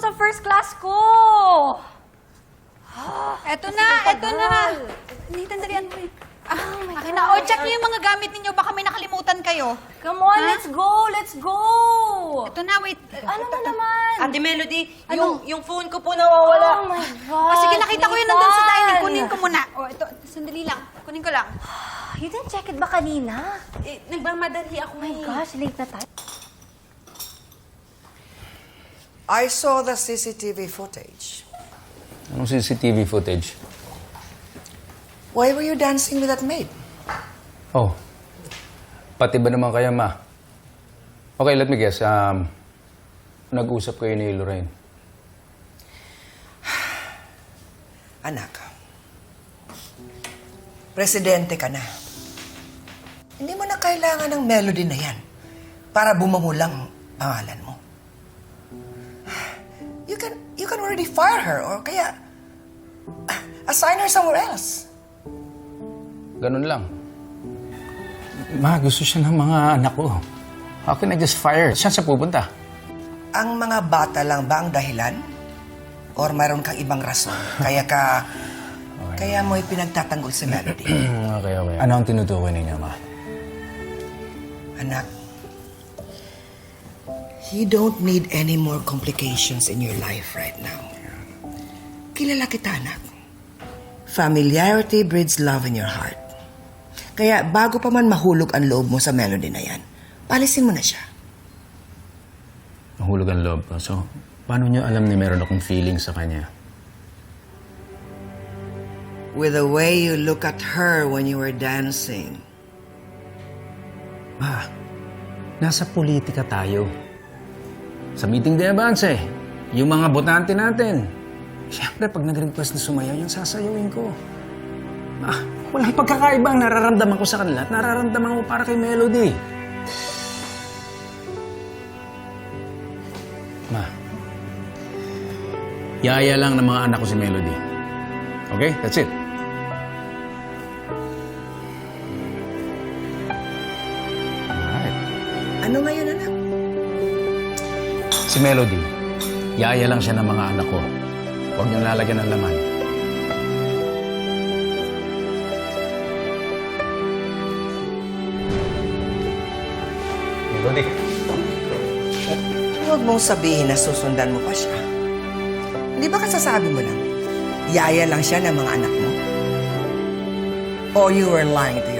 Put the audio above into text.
sa first class ko. Eto na. Nathan, dalian mo eh. Oh my Akin God. na. O, check niyo yung mga gamit ninyo. Baka may nakalimutan kayo. Come on, Ha? let's go! Let's go! Eto na, wait. Ano na naman? Ate Melody, Ano? yung phone ko po nawawala. Oh my God! Sige, nakita ko yun nandun sa dining. Nathan! Kunin ko muna. O, ito, sandali lang. Kunin ko lang. You didn't check it ba kanina? Nagmamadali ako Oh my gosh, late na tayo. I saw the CCTV footage. Anong CCTV footage? Why were you dancing with that maid? Oh, pati ba naman kaya, ma? Okay, let me guess. Nag-usap kayo ni Lorraine. Anak, presidente ka na. Hindi mo na kailangan ng melody na yan para bumango lang pangalan mo. You can already fire her or kaya assign her somewhere else. Ganun lang. Ma, gusto siya ng mga anak ko. How can I just fire? Saan siya pupunta? Ang mga bata lang ba ang dahilan? Or mayroon kang ibang rason? Kaya mo ipinagtatanggol si Melody. Okay. Ano ang tinutukoy ninyo, ma? Anak, you don't need any more complications in your life right now. Kilala kita, anak. Familiarity breeds love in your heart. Kaya bago pa man mahulog ang loob mo sa Melody na yan, palisin mo na siya. Mahulog ang loob ko. So, paano niyo alam na meron akong feeling sa kanya? With the way you look at her when you were dancing. Ma, nasa politika tayo. Sa meeting de avance, yung mga botante natin. Siyempre, pag nag-request na sumayaw, yung sasayawin ko. Walang pagkakaiba ang nararamdaman ko sa kanila at nararamdaman ko para kay Melody. Ma, yaya lang ng mga anak ko si Melody. Okay? That's it. Alright. Ano ngayon, anak? Si Melody, yaya lang siya ng mga anak ko. Huwag niyong lalagyan ng laman. Melody. Huwag mong sabihin na susundan mo pa siya. Hindi ba kasasabi mo lang, yaya lang siya ng mga anak mo? Or you were lying to